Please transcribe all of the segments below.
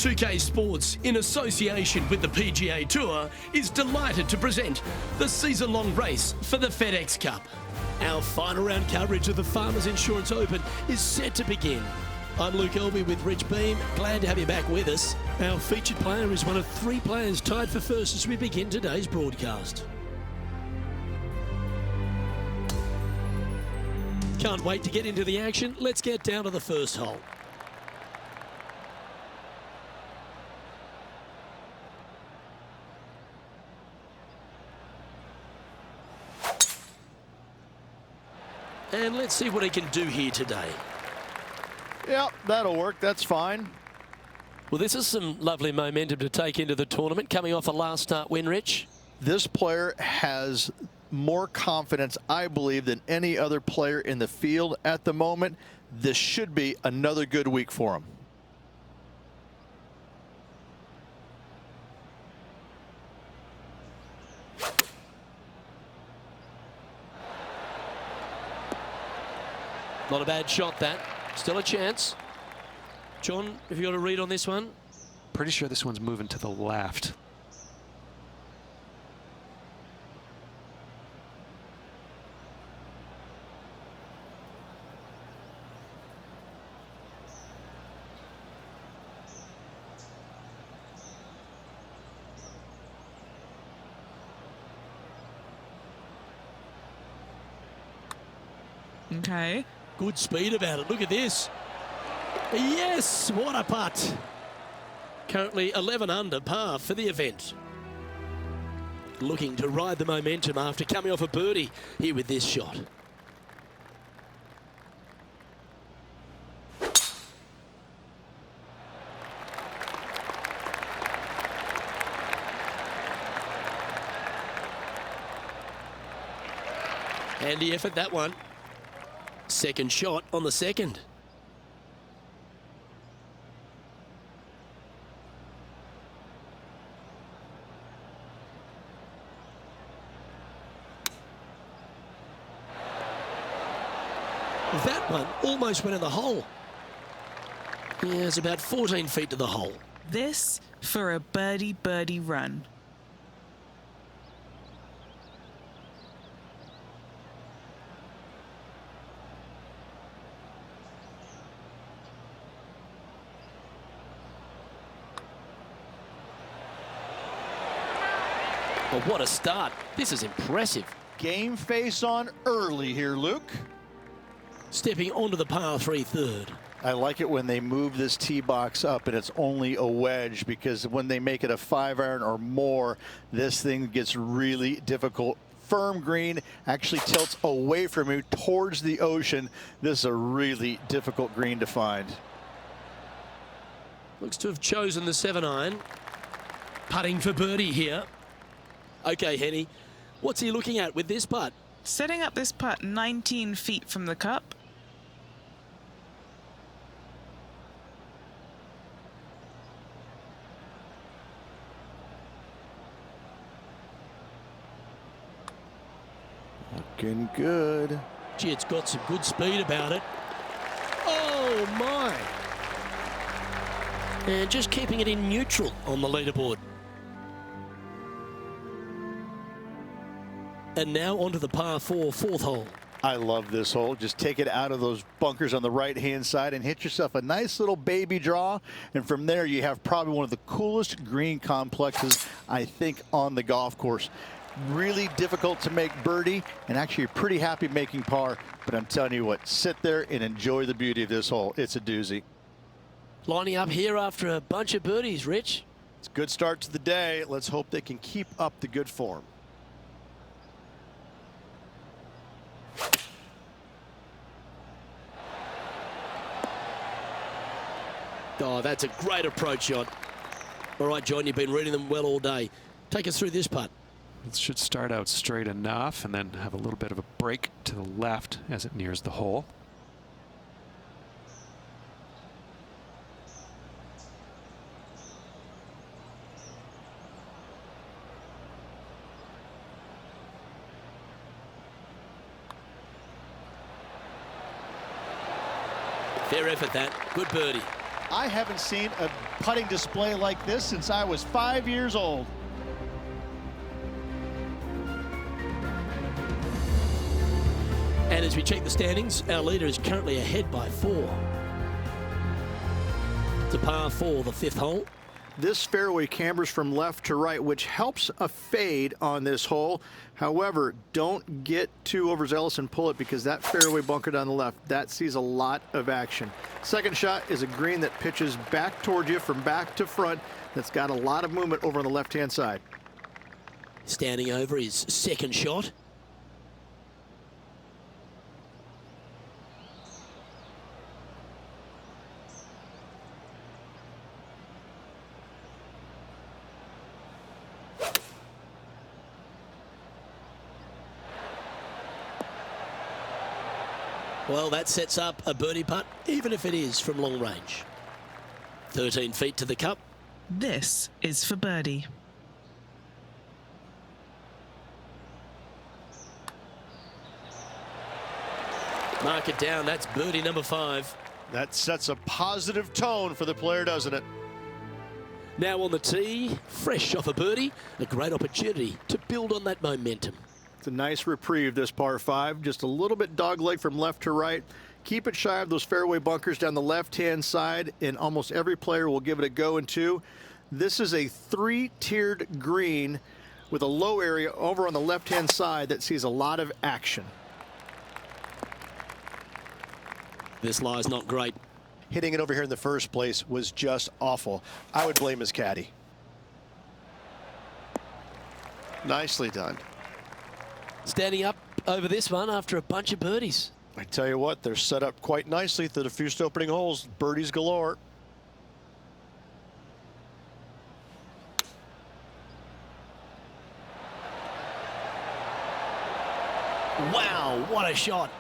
2K Sports, in association with the PGA Tour, is delighted to present the season-long race for the FedEx Cup. Our final round coverage of the Farmers Insurance Open is set to begin. I'm Luke Elby with Rich Beam. Glad to have you back with us. Our featured player is one of three players tied for first as we begin today's broadcast. Can't wait to get into the action. Let's get down to the first hole. And let's see what he can do here today. Yep, that'll work. That's fine. Well, this is some lovely momentum to take into the tournament, coming off a last start win, Rich. This player has more confidence, I believe, than any other player in the field at the moment. This should be another good week for him. Not a bad shot, that. Still a chance. John, have you got a read on this one? Pretty sure this one's moving to the left. Okay. Good speed about it. Look at this. Yes, what a putt. Currently 11 under par for the event. Looking to ride the momentum after coming off a birdie here with this shot. Handy effort, that one. Second shot on the second. That one almost went in the hole. Yeah, it's about 14 feet to the hole. This for a birdie run. Oh, what a start. This is impressive. Game face on early here, Luke. Stepping onto the par 3 third. I like it when they move this tee box up and it's only a wedge, because when they make it a 5-iron or more, this thing gets really difficult. Firm green, actually tilts away from you towards the ocean. This is a really difficult green to find. Looks to have chosen the 7-iron. Putting for birdie here. Okay, Henny, what's he looking at with this putt? Setting up this putt 19 feet from the cup. Looking good. Gee, it's got some good speed about it. Oh, my. And just keeping it in neutral on the leaderboard. And now onto the par 4 fourth hole. I love this hole. Just take it out of those bunkers on the right-hand side and hit yourself a nice little baby draw. And from there, you have probably one of the coolest green complexes, I think, on the golf course. Really difficult to make birdie, and actually you're pretty happy making par. But I'm telling you what, sit there and enjoy the beauty of this hole. It's a doozy. Lining up here after a bunch of birdies, Rich. It's a good start to the day. Let's hope they can keep up the good form. Oh, that's a great approach shot. All right, John, you've been reading them well all day. Take us through this putt. It should start out straight enough and then have a little bit of a break to the left as it nears the hole. Fair effort, that. Good birdie. I haven't seen a putting display like this since I was 5 years old. And as we check the standings, our leader is currently ahead by 4. It's a par 4, the 5th hole. This fairway cambers from left to right, which helps a fade on this hole. However, don't get too overzealous and pull it, because that fairway bunker down the left, that sees a lot of action. Second shot is a green that pitches back towards you from back to front. That's got a lot of movement over on the left-hand side. Standing over his second shot. Well, that sets up a birdie putt, even if it is from long range. 13 feet to the cup. This is for birdie. Mark it down. That's birdie number 5. That sets a positive tone for the player, doesn't it? Now on the tee, fresh off a birdie, a great opportunity to build on that momentum. It's a nice reprieve, this par 5. Just a little bit dogleg from left to right. Keep it shy of those fairway bunkers down the left-hand side, and almost every player will give it a go in 2. This is a 3-tiered green with a low area over on the left-hand side that sees a lot of action. This lie's not great. Hitting it over here in the first place was just awful. I would blame his caddy. Nicely done. Standing up over this one after a bunch of birdies. I tell you what, they're set up quite nicely through the first opening holes. Birdies galore. Wow, what a shot.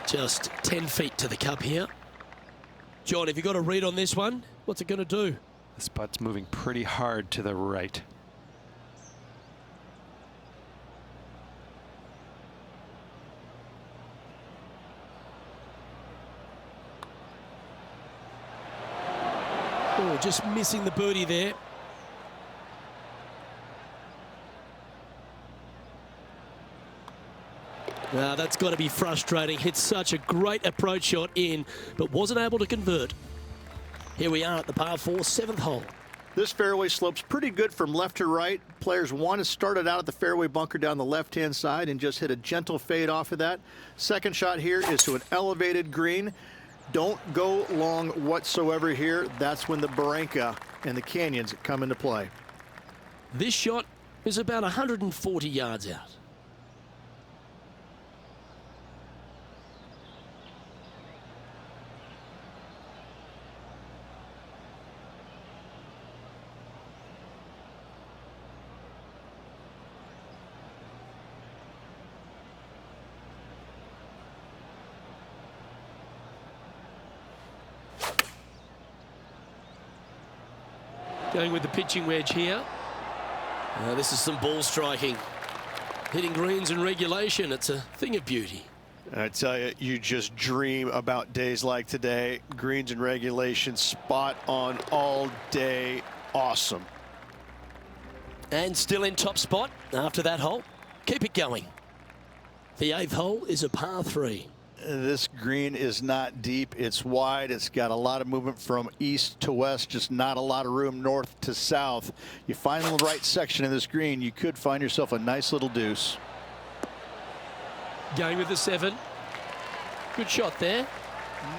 Just 10 feet to the cup here. John, have you got a read on this one? What's it going to do? This putt's moving pretty hard to the right. Oh, just missing the birdie there. Now that's got to be frustrating. Hit such a great approach shot in, but wasn't able to convert. Here we are at the par 4, 7th hole. This fairway slopes pretty good from left to right. Players want to start it out at the fairway bunker down the left-hand side and just hit a gentle fade off of that. Second shot here is to an elevated green. Don't go long whatsoever here. That's when the barranca and the canyons come into play. This shot is about 140 yards out. Going with the pitching wedge here. This is some ball striking. Hitting greens in regulation, it's a thing of beauty. I tell you, you just dream about days like today. Greens in regulation, spot on all day. Awesome. And still in top spot after that hole. Keep it going. The 8th hole is a par 3. This green is not deep. It's wide. It's got a lot of movement from east to west, just not a lot of room north to south. You find the right section of this green, you could find yourself a nice little deuce. Going with the 7. Good shot there.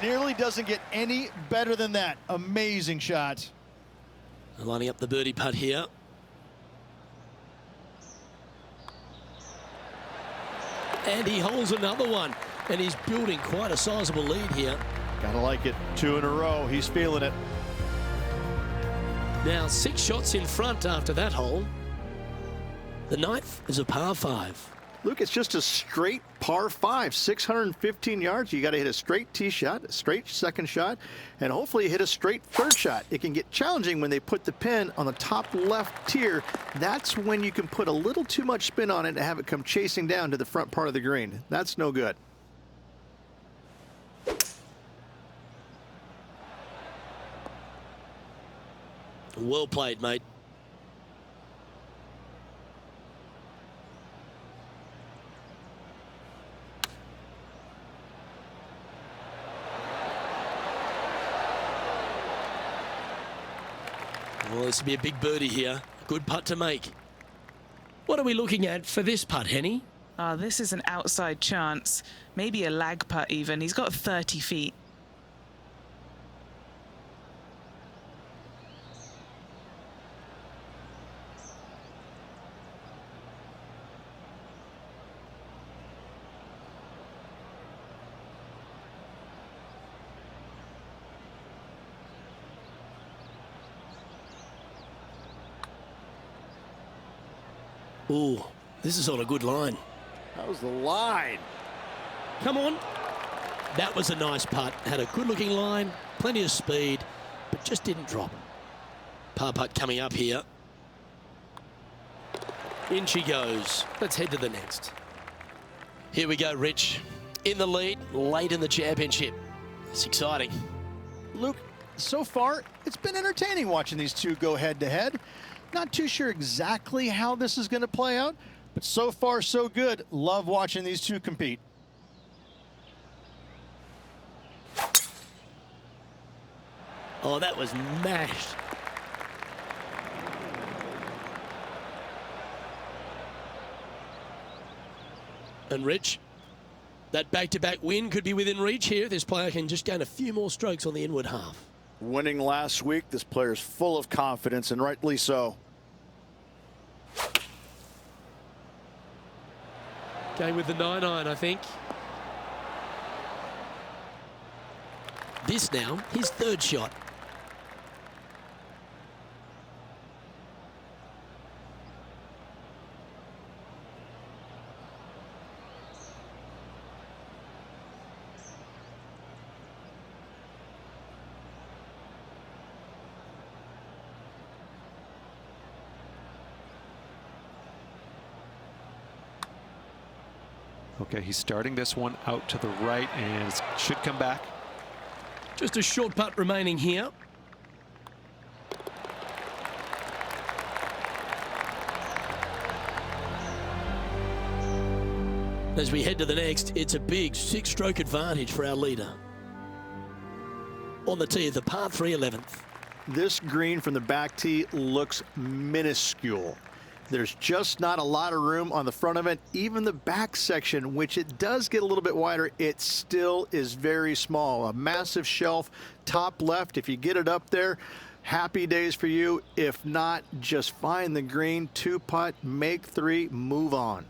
Nearly doesn't get any better than that. Amazing shot. Lining up the birdie putt here. And he holds another one. And he's building quite a sizable lead here. Gotta like it. 2 in a row. He's feeling it. Now 6 shots in front after that hole. The 9th is a par 5. Luke, it's just a straight par 5, 615 yards. You got to hit a straight tee shot, a straight second shot, and hopefully hit a straight third shot. It can get challenging when they put the pin on the top left tier. That's when you can put a little too much spin on it and have it come chasing down to the front part of the green. That's no good. Well played, mate. Well, this will be a big birdie here. Good putt to make. What are we looking at for this putt, Henny? Oh, this is an outside chance. Maybe a lag putt even. He's got 30 feet. Ooh, this is on a good line. That was the line. Come on. That was a nice putt. Had a good-looking line, plenty of speed, but just didn't drop. Par putt coming up here. In she goes. Let's head to the next. Here we go, Rich. In the lead, late in the championship. It's exciting. Luke, so far, it's been entertaining watching these two go head-to-head. Not too sure exactly how this is going to play out, but so far, so good. Love watching these two compete. Oh, that was mashed. And Rich, that back-to-back win could be within reach here. This player can just gain a few more strokes on the inward half. Winning last week, this player's full of confidence, and rightly so. Going with the 9-iron, I think. This now, his third shot. Okay, he's starting this one out to the right and it should come back. Just a short putt remaining here. As we head to the next, it's a big 6-stroke advantage for our leader. On the tee of the par 3 11th. This green from the back tee looks minuscule. There's just not a lot of room on the front of it. Even the back section, which it does get a little bit wider, it still is very small. A massive shelf, top left. If you get it up there, happy days for you. If not, just find the green, 2-putt, make 3, move on.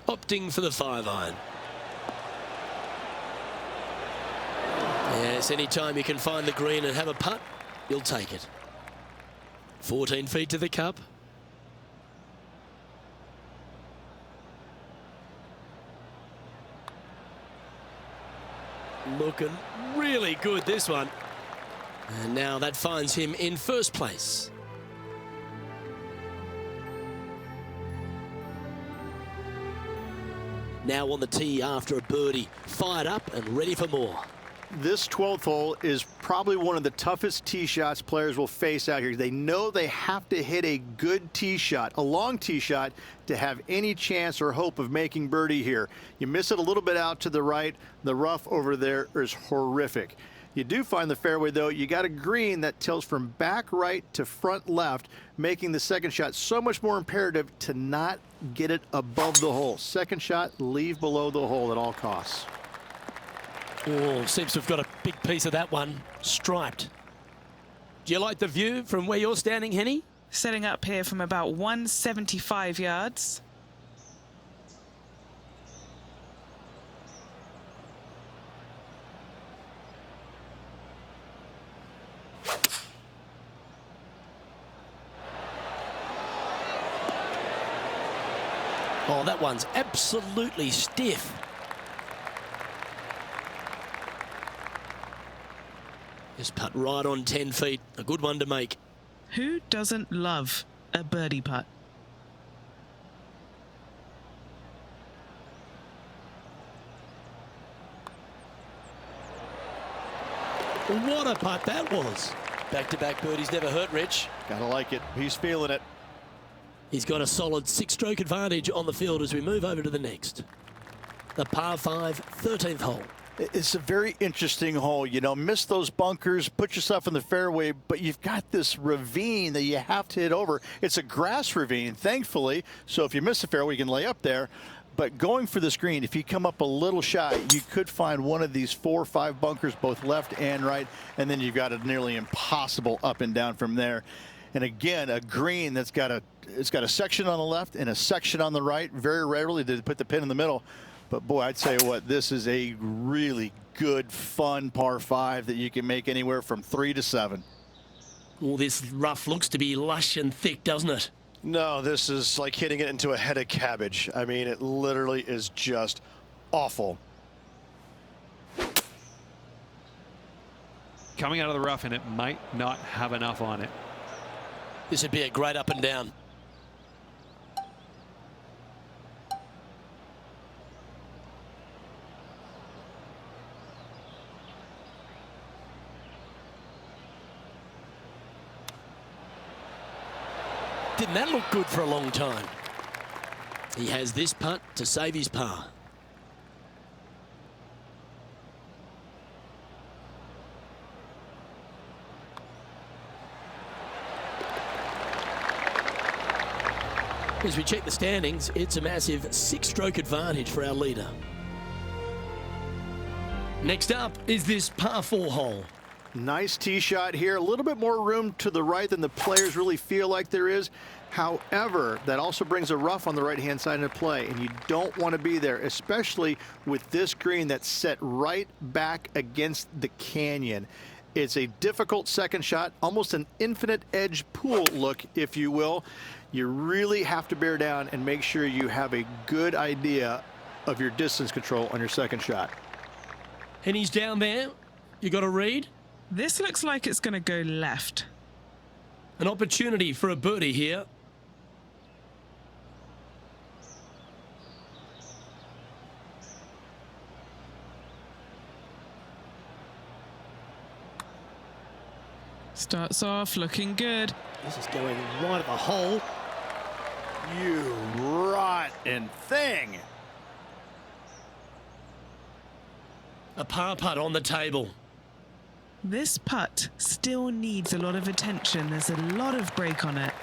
Opting for the 5-iron. Yes, anytime you can find the green and have a putt, you'll take it. 14 feet to the cup. Looking really good, this one. And now that finds him in first place. Now on the tee after a birdie, fired up and ready for more. This 12th hole is probably one of the toughest tee shots players will face out here. They know they have to hit a good tee shot, a long tee shot, to have any chance or hope of making birdie here. You miss it a little bit out to the right, the rough over there is horrific. You do find the fairway, though. You got a green that tilts from back right to front left, making the second shot so much more imperative to not get it above the hole. Second shot, leave below the hole at all costs. Oh, seems to have got a big piece of that one. Striped. Do you like the view from where you're standing, Henny? Setting up here from about 175 yards. Oh, that one's absolutely stiff. Just putt right on 10 feet. A good one to make. Who doesn't love a birdie putt? What a putt that was. Back-to-back birdies never hurt, Rich. Gotta like it. He's feeling it. He's got a solid 6-stroke advantage on the field as we move over to the next. The par 5, 13th hole. It's a very interesting hole. You know, miss those bunkers, put yourself in the fairway, but you've got this ravine that you have to hit over. It's a grass ravine, thankfully, so if you miss the fairway, you can lay up there. But going for this green, if you come up a little shy, you could find one of these 4 or 5 bunkers, both left and right, and then you've got a nearly impossible up and down from there. And again, a green that's got a section on the left and a section on the right. Very rarely do they put the pin in the middle. But boy, I'd tell you what, this is a really good, fun par 5 that you can make anywhere from 3 to 7. Well, this rough looks to be lush and thick, doesn't it? No, this is like hitting it into a head of cabbage. I mean, it literally is just awful. Coming out of the rough, and it might not have enough on it. This would be a great up and down. Didn't that look good for a long time? He has this putt to save his par. As we check the standings, it's a massive 6-stroke advantage for our leader. Next up is this par 4 hole. Nice tee shot here. A little bit more room to the right than the players really feel like there is. However, that also brings a rough on the right-hand side into play, and you don't want to be there, especially with this green that's set right back against the canyon. It's a difficult second shot, almost an infinite edge pool look, if you will. You really have to bear down and make sure you have a good idea of your distance control on your second shot. And he's down there. You got a read? This looks like it's going to go left. An opportunity for a birdie here. Starts off looking good. This is going right at the hole. You rotten thing. A par putt on the table. This putt still needs a lot of attention. There's a lot of break on it.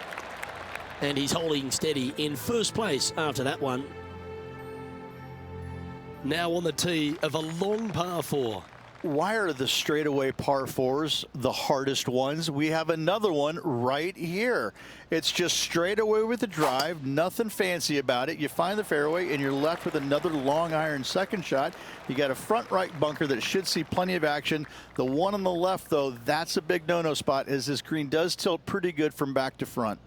And he's holding steady in first place after that one. Now on the tee of a long par 4. Why are the straightaway par 4s the hardest ones? We have another one right here. It's just straight away with the drive, nothing fancy about it. You find the fairway and you're left with another long iron second shot. You got a front right bunker that should see plenty of action. The one on the left, though, that's a big no-no spot, as this green does tilt pretty good from back to front.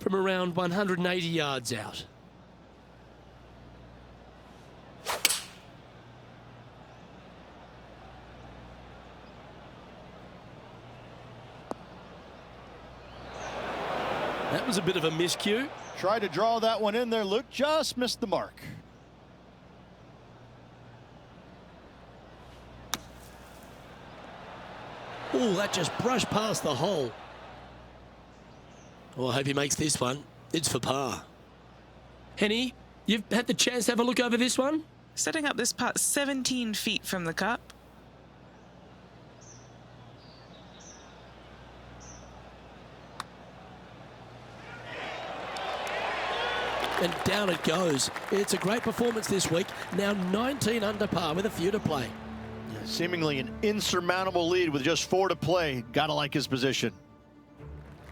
From around 180 yards out. That was a bit of a miscue. Tried to draw that one in there. Luke just missed the mark. Oh, that just brushed past the hole. Well, I hope he makes this one. It's for par. Henny, you've had the chance to have a look over this one? Setting up this putt 17 feet from the cup. And down it goes. It's a great performance this week. Now 19 under par with a few to play. Seemingly an insurmountable lead with just 4 to play. Gotta like his position.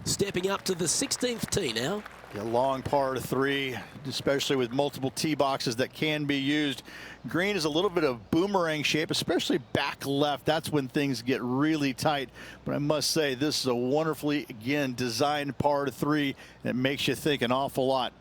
Stepping up to the 16th tee now. A long par 3, especially with multiple tee boxes that can be used. Green is a little bit of boomerang shape, especially back left. That's when things get really tight. But I must say, this is a wonderfully, again, designed par 3 that makes you think an awful lot.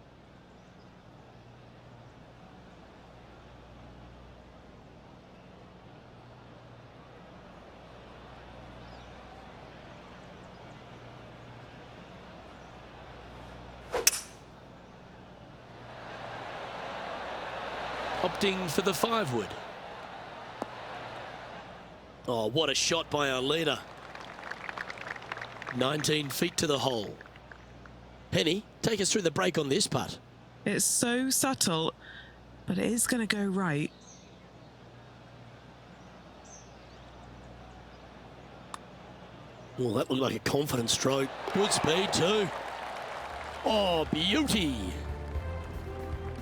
Opting for the 5-wood. Oh, what a shot by our leader. 19 feet to the hole. Penny, take us through the break on this putt. It's so subtle, but it is going to go right. Well, that looked like a confident stroke. Good speed too. Oh, beauty.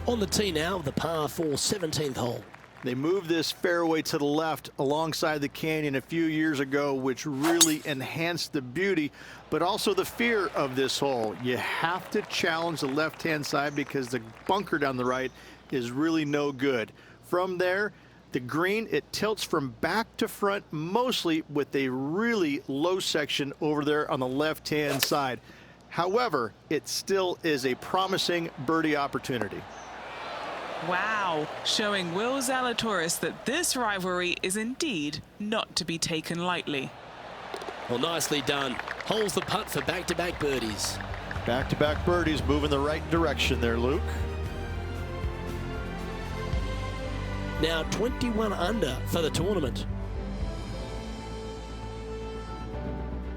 On the tee now, the par 4 17th hole. They moved this fairway to the left alongside the canyon a few years ago, which really enhanced the beauty, but also the fear of this hole. You have to challenge the left-hand side because the bunker down the right is really no good. From there, the green, it tilts from back to front, mostly with a really low section over there on the left-hand side. However, it still is a promising birdie opportunity. Wow, showing Will Zalatoris that this rivalry is indeed not to be taken lightly. Well, nicely done. Holds the putt for back-to-back birdies. Back-to-back birdies, moving the right direction there, Luke. Now 21 under for the tournament.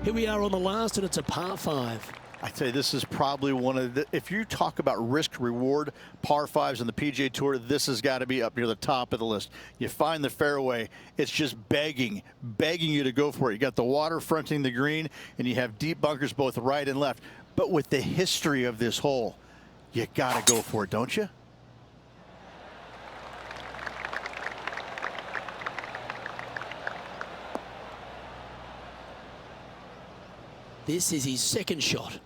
Here we are on the last, and it's a par 5. I tell you, this is probably one of the, if you talk about risk reward par 5s on the PGA Tour, this has got to be up near the top of the list. You find the fairway, it's just begging you to go for it. You got the water fronting the green, and you have deep bunkers both right and left. But with the history of this hole, you got to go for it, don't you? This is his second shot.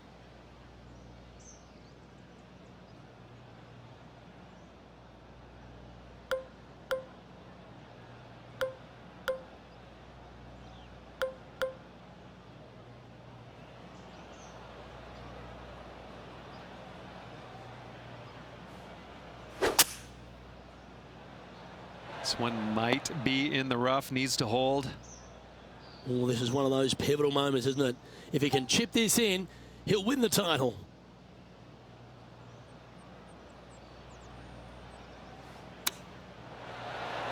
This one might be in the rough, needs to hold. Oh, this is one of those pivotal moments, isn't it? If he can chip this in, he'll win the title.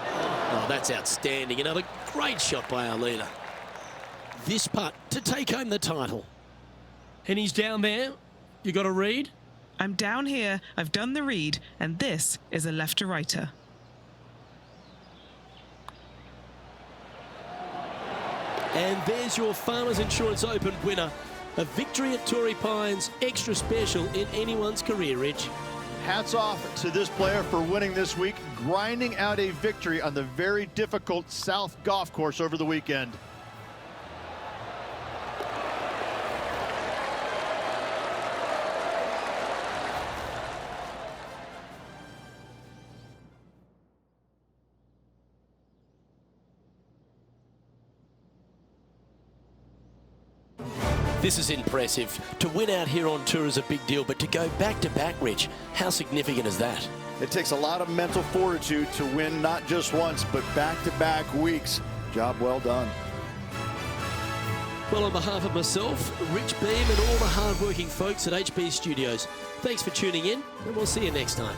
Oh, that's outstanding. Another great shot by our leader. This putt to take home the title. And he's down there. You got a read? I'm down here, I've done the read, and this is a left-to-righter. And there's your Farmers Insurance Open winner. A victory at Torrey Pines, extra special in anyone's career, Rich. Hats off to this player for winning this week, grinding out a victory on the very difficult South Golf Course over the weekend. This is impressive. To win out here on tour is a big deal, but to go back-to-back, Rich, how significant is that? It takes a lot of mental fortitude to win not just once, but back-to-back weeks. Job well done. Well, on behalf of myself, Rich Beam, and all the hard-working folks at HB Studios, thanks for tuning in, and we'll see you next time.